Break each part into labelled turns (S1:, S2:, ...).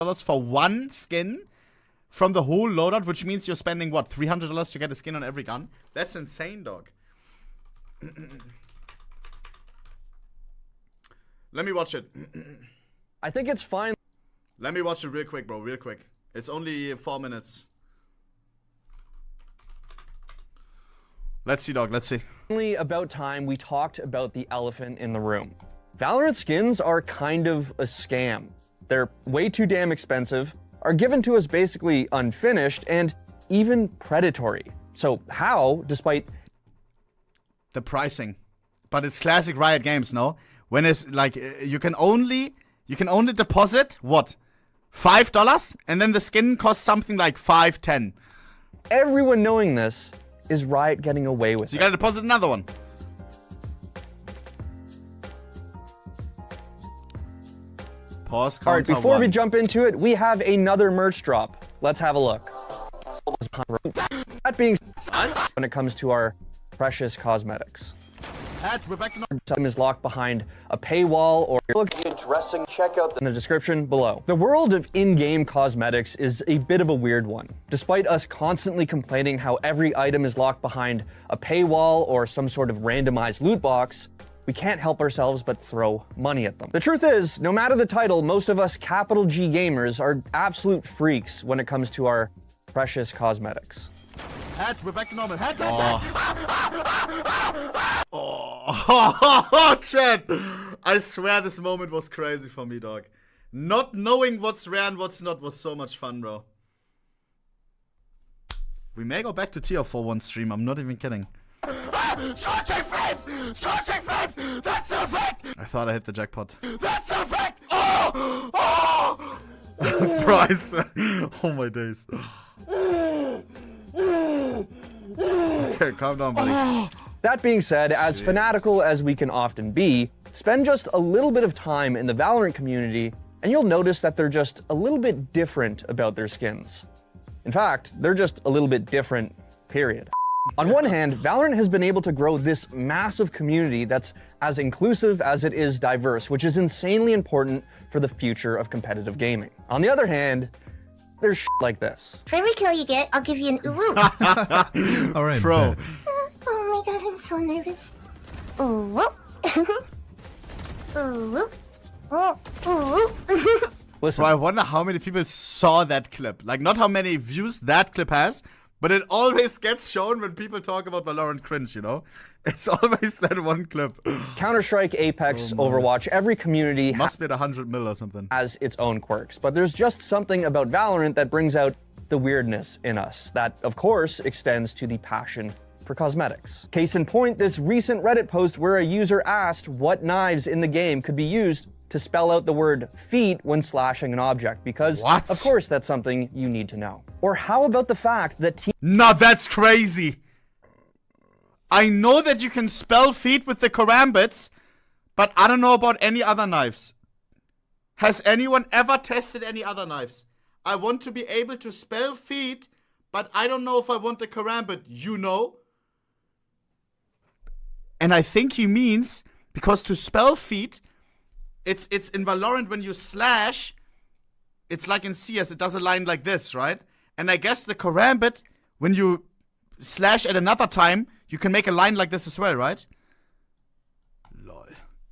S1: for one skin from the whole loadout, which means you're spending, what, $300 to get a skin on every gun? That's insane, dog. Let me watch it.
S2: I think it's fine.
S1: Let me watch it real quick, bro, real quick. It's only 4 minutes. Let's see, dog, let's see.
S2: Only about time we talked about the elephant in the room. Valorant skins are kind of a scam. They're way too damn expensive, are given to us basically unfinished, and even predatory. So how, despite
S1: the pricing, but it's classic Riot Games, no? When it's like you can only deposit what, $5, and then the skin costs something like $5, $10.
S2: Everyone knowing this, is Riot getting away with it?
S1: So you gotta deposit another one. Pause.
S2: All right, before we jump into it, we have another merch drop. Let's have a look. That being said, when it comes to our precious cosmetics,
S1: we're back to
S2: item is locked behind a paywall or addressing checkout in the description below. The world of in-game cosmetics is a bit of a weird one. Despite us constantly complaining how every item is locked behind a paywall or some sort of randomized loot box, we can't help ourselves but throw money at them. The truth is, no matter the title, most of us capital G gamers are absolute freaks when it comes to our precious cosmetics.
S1: We're back to normal. Oh, Chad. I swear this moment was crazy for me, dog. Not knowing what's rare and what's not was so much fun, bro. We may go back to tier 4 one stream. I'm not even kidding. Searching frames! Searching frames! That's the fact! I thought I hit the jackpot. That's the fact! Oh! Oh! Price. Oh my days. Okay, calm down, buddy.
S2: That being said, as fanatical as we can often be, spend just a little bit of time in the Valorant community and you'll notice that they're just a little bit different about their skins. In fact, they're just a little bit different, period. On one hand, Valorant has been able to grow this massive community that's as inclusive as it is diverse, which is insanely important for the future of competitive gaming. On the other hand, there's shit like this.
S3: For every kill you get, I'll give you an ooh.
S4: All right,
S1: bro.
S3: Oh my god, I'm so nervous. Ooh. Ooh. Ooh.
S2: Listen,
S1: Bro, I wonder how many people saw that clip. Like, not how many views that clip has, but it always gets shown when people talk about Valorant cringe, you know? It's always that one clip.
S2: Counter-Strike, Apex, Overwatch, every community
S1: must be at 100 mil or something.
S2: Has its own quirks, but there's just something about Valorant that brings out the weirdness in us. That, of course, extends to the passion for cosmetics. Case in point, this recent Reddit post where a user asked what knives in the game could be used to spell out the word feet when slashing an object, because of course that's something you need to know. Or how about the fact that
S1: No, that's crazy. I know that you can spell feet with the karambits, but I don't know about any other knives. Has anyone ever tested any other knives? I want to be able to spell feet, but I don't know if I want the karambit, you know? And I think he means, because to spell feet, it's in Valorant when you slash, it's like in CS, it does a line like this, right? And I guess the karambit, when you slash at another time, you can make a line like this as well, right? Lol.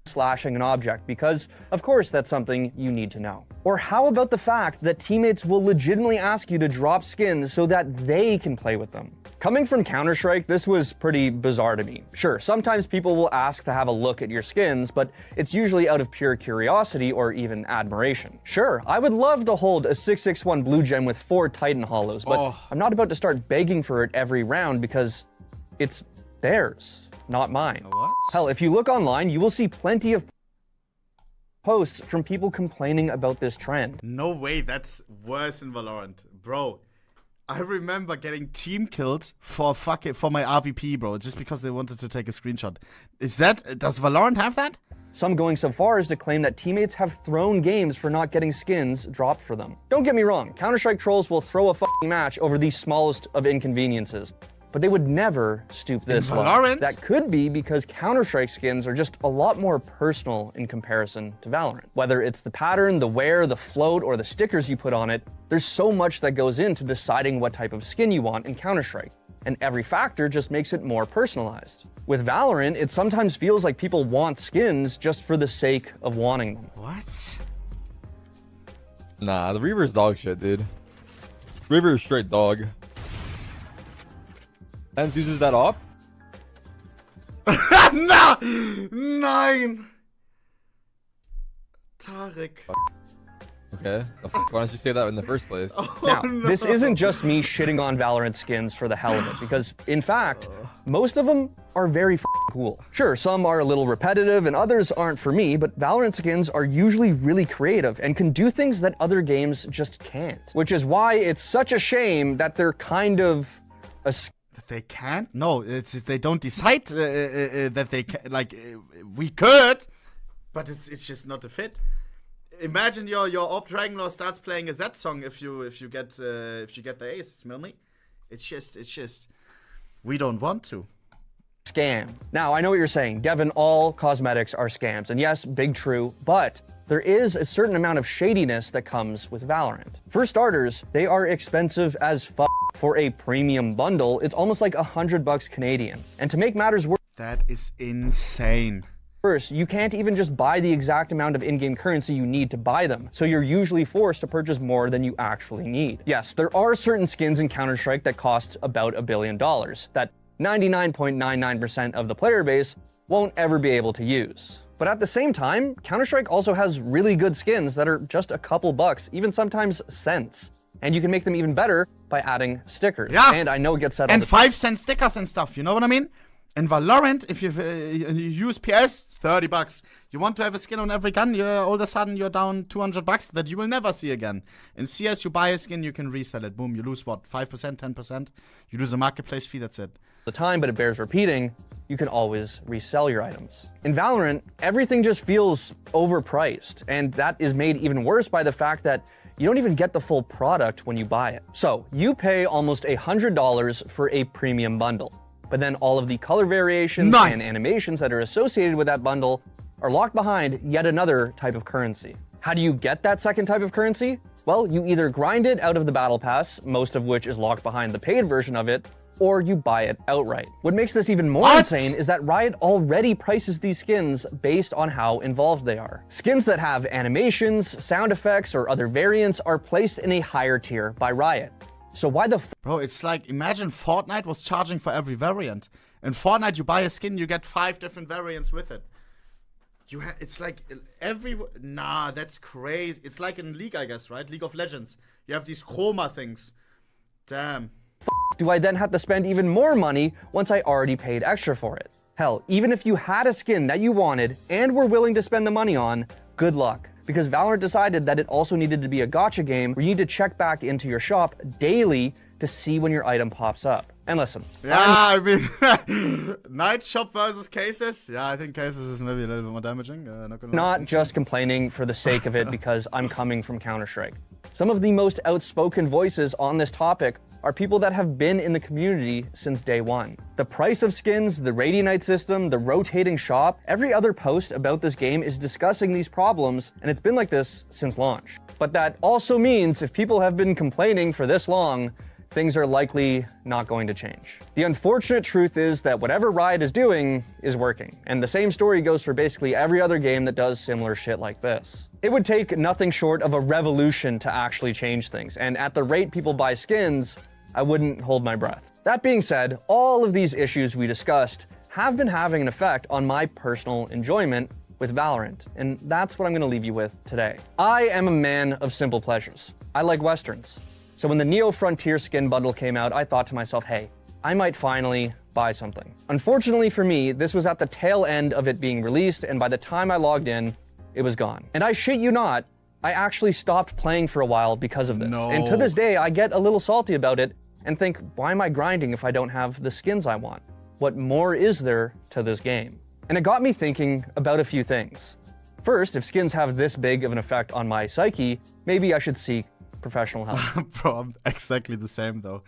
S2: Slashing an object, because of course that's something you need to know. Or how about the fact that teammates will legitimately ask you to drop skins so that they can play with them? Coming from Counter-Strike, this was pretty bizarre to me. Sure, sometimes people will ask to have a look at your skins, but it's usually out of pure curiosity or even admiration. Sure, I would love to hold a 661 blue gem with 4 Titan hollows, but I'm not about to start begging for it every round because it's theirs, not mine.
S1: What?
S2: Hell, if you look online, you will see plenty of posts from people complaining about this trend.
S1: No way, that's worse in Valorant. Bro, I remember getting team killed for my RVP, bro, just because they wanted to take a screenshot. Does Valorant have that?
S2: Some going so far as to claim that teammates have thrown games for not getting skins dropped for them. Don't get me wrong, Counter-Strike trolls will throw a fucking match over the smallest of inconveniences. but they would never stoop this low.
S1: Valorant?
S2: That could be because Counter-Strike skins are just a lot more personal in comparison to Valorant. Whether it's the pattern, the wear, the float, or the stickers you put on it, there's so much that goes into deciding what type of skin you want in Counter-Strike, and every factor just makes it more personalized. With Valorant, it sometimes feels like people want skins just for the sake of wanting them.
S1: What?
S4: Nah, the Reaver's dog shit, dude. Reaver is straight dog. Hence uses that op.
S1: No! Nein! Tarek.
S4: Okay. Why don't you say that in the first place?
S2: Now, this isn't just me shitting on Valorant skins for the hell of it, because in fact, most of them are very cool. Sure, some are a little repetitive and others aren't for me, but Valorant skins are usually really creative and can do things that other games just can't. Which is why it's such a shame that they're kind of a
S1: That they can't? No, they don't decide that they can. Like, we could, but it's just not a fit. Imagine your Op Dragonlord starts playing a Z song if you get the ace. Smell me? It's just we don't want to.
S2: Scam. Now, I know what you're saying. Devin, all cosmetics are scams. And yes, big true, but there is a certain amount of shadiness that comes with Valorant. For starters, they are expensive as fuck. For a premium bundle, it's almost like $100 Canadian. And to make matters worse,
S1: That is insane.
S2: you can't even just buy the exact amount of in-game currency you need to buy them, so you're usually forced to purchase more than you actually need. Yes, there are certain skins in Counter-Strike that cost about $1 billion, that 99.99% of the player base won't ever be able to use. But at the same time, Counter-Strike also has really good skins that are just a couple bucks, even sometimes cents. And you can make them even better by adding stickers.
S1: Yeah.
S2: And I know it gets said
S1: And
S2: all the
S1: 5-cent stickers and stuff, you know what I mean? In Valorant, if you use PS, $30. You want to have a skin on every gun, all of a sudden you're down $200 that you will never see again. In CS, you buy a skin, you can resell it. Boom, you lose what, 5%, 10%? You lose a marketplace fee, that's it.
S2: the time, but it bears repeating, you can always resell your items. In Valorant, everything just feels overpriced, and that is made even worse by the fact that you don't even get the full product when you buy it. So, you pay almost $100 for a premium bundle, but then all of the color variations and animations that are associated with that bundle are locked behind yet another type of currency. How do you get that second type of currency? Well, you either grind it out of the battle pass, most of which is locked behind the paid version of it, or you buy it outright. What makes this even more insane is that Riot already prices these skins based on how involved they are. Skins that have animations, sound effects, or other variants are placed in a higher tier by Riot. So why the
S1: Bro, it's like, imagine Fortnite was charging for every variant. In Fortnite, you buy a skin, you get 5 different variants with it. It's like nah, that's crazy. It's like in League, I guess, right? League of Legends. You have these chroma things. Damn.
S2: do I then have to spend even more money once I already paid extra for it? Hell, even if you had a skin that you wanted and were willing to spend the money on, good luck. Because Valorant decided that it also needed to be a gacha game where you need to check back into your shop daily to see when your item pops up. And listen.
S1: Yeah, I mean, Night Shop versus Cases. Yeah, I think Cases is maybe a little bit more damaging.
S2: Not just complaining for the sake of it because I'm coming from Counter-Strike. Some of the most outspoken voices on this topic are people that have been in the community since day one. The price of skins, the Radianite system, the rotating shop, every other post about this game is discussing these problems, and it's been like this since launch. But that also means if people have been complaining for this long, things are likely not going to change. The unfortunate truth is that whatever Riot is doing is working, and the same story goes for basically every other game that does similar shit like this. It would take nothing short of a revolution to actually change things, and at the rate people buy skins, I wouldn't hold my breath. That being said, all of these issues we discussed have been having an effect on my personal enjoyment with Valorant, and that's what I'm gonna leave you with today. I am a man of simple pleasures. I like Westerns. So when the Neo Frontier skin bundle came out, I thought to myself, hey, I might finally buy something. Unfortunately for me, this was at the tail end of it being released, and by the time I logged in, it was gone. And I shit you not, I actually stopped playing for a while because of this.
S1: No.
S2: And to this day, I get a little salty about it and think, why am I grinding if I don't have the skins I want? What more is there to this game? And it got me thinking about a few things. First, if skins have this big of an effect on my psyche, maybe I should seek professional help.
S1: Bro, I'm exactly the same though.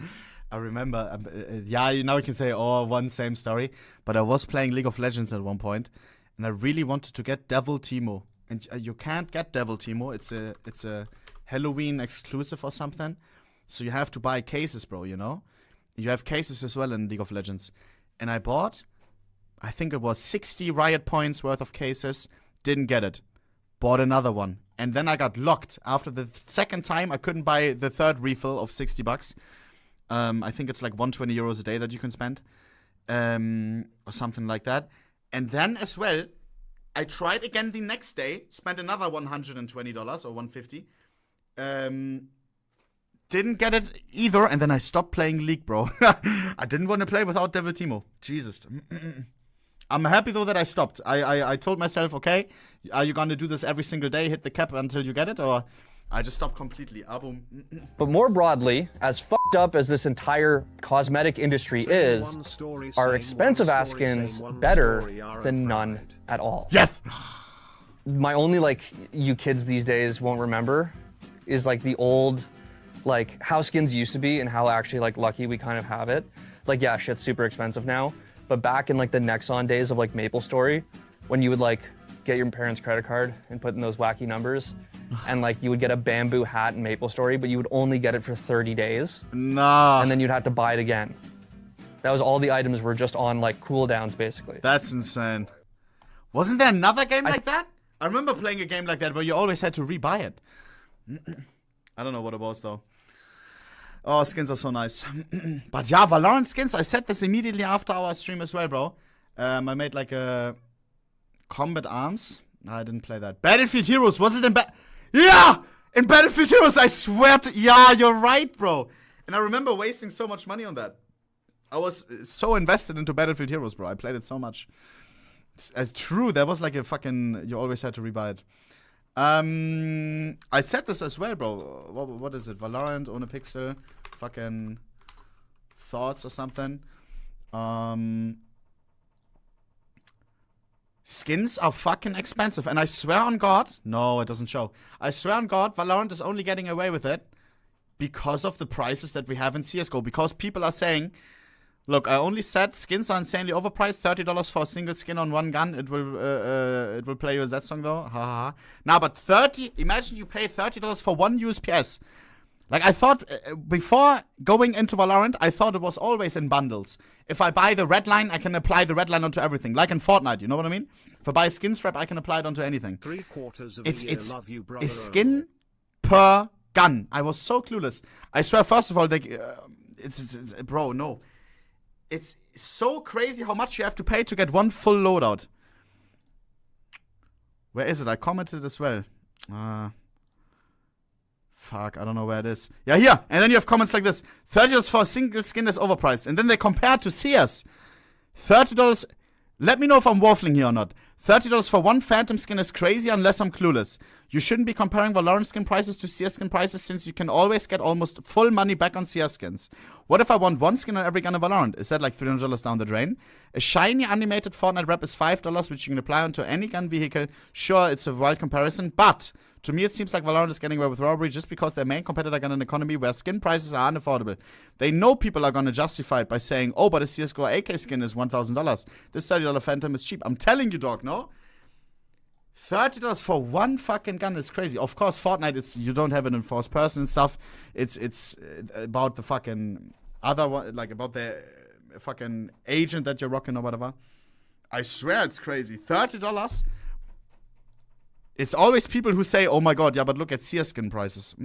S1: I remember, yeah, now you can say, oh, one same story. But I was playing League of Legends at one point, and I really wanted to get Devil Teemo. And you can't get Devil Teemo. It's a Halloween exclusive or something. So you have to buy cases, bro, you know? You have cases as well in League of Legends. And I bought, I think it was 60 Riot points worth of cases. Didn't get it. Bought another one. And then I got locked. After the second time, I couldn't buy the third refill of 60 bucks. I think it's like 120 euros a day that you can spend. Or something like that. And then as well, I tried again the next day. Spent another $120 or $150. Didn't get it either. And then I stopped playing League, bro. I didn't want to play without Devil Teemo. Jesus. I'm happy though that I stopped. I told myself, okay, are you gonna do this every single day, hit the cap until you get it, or I just stopped completely. Boom.
S2: But more broadly, as fucked up as this entire cosmetic industry is, are expensive ass skins better than none at all?
S1: Yes.
S2: My only like you kids these days won't remember is like the old like how skins used to be and how actually like lucky we kind of have it. Like yeah, shit's super expensive now. But back in like the Nexon days of like MapleStory, when you would like get your parents' credit card and put in those wacky numbers, and like you would get a bamboo hat in MapleStory, but you would only get it for 30 days.
S1: Nah.
S2: And then you'd have to buy it again. That was all the items were just on like cooldowns basically.
S1: That's insane. Wasn't there another game like that? I remember playing a game like that where you always had to rebuy it. I don't know what it was though. Oh, skins are so nice. But yeah, Valorant skins, I said this immediately after our stream as well, bro. I made like a Combat Arms. No, I didn't play that. Battlefield Heroes, was it in Yeah! In Battlefield Heroes, I swear to... Yeah, you're right, bro. And I remember wasting so much money on that. I was so invested into Battlefield Heroes, bro. I played it so much. It's true, there was like a fucking... You always had to rebuy it. I said this as well, bro. What is it? Valorant, ohnePixel, fucking thoughts or something. Skins are fucking expensive, and I swear on God, no, it doesn't show. I swear on God, Valorant is only getting away with it because of the prices that we have in CSGO. Because people are saying, look, I only said skins are insanely overpriced. $30 for a single skin on one gun. It will play you a Z song though. Ha ha ha. Now, but 30. Imagine you pay $30 for one USPS. Like I thought before going into Valorant, I thought it was always in bundles. If I buy the red line, I can apply the red line onto everything. Like in Fortnite, you know what I mean? If I buy a skin strap, I can apply it onto anything.
S5: 3/4 of a year, love you, brother.
S1: A skin per gun. I was so clueless. I swear, first of all, bro, no. It's so crazy how much you have to pay to get one full loadout. Where is it? I commented as well. Fuck, I don't know where it is. Yeah, here. And then you have comments like this. $30 for a single skin is overpriced. And then they compare to CS. $30. Let me know if I'm waffling here or not. $30 for one Phantom skin is crazy unless I'm clueless. You shouldn't be comparing Valorant skin prices to CS skin prices since you can always get almost full money back on CS skins. What if I want one skin on every gun in Valorant? Is that like $300 down the drain? A shiny animated Fortnite wrap is $5, which you can apply onto any gun vehicle. Sure, it's a wild comparison, but to me it seems like Valorant is getting away with robbery just because their main competitor got an economy where skin prices are unaffordable. They know people are gonna justify it by saying, oh, but a CSGO AK skin is $1,000. This $30 Phantom is cheap. I'm telling you, dog, no? $30 for one fucking gun is crazy. Of course, Fortnite, you don't have it in first person and stuff. It's about the fucking other one, like about the fucking agent that you're rocking or whatever. I swear it's crazy. $30. It's always people who say, oh my God, yeah, but look at CS skin prices.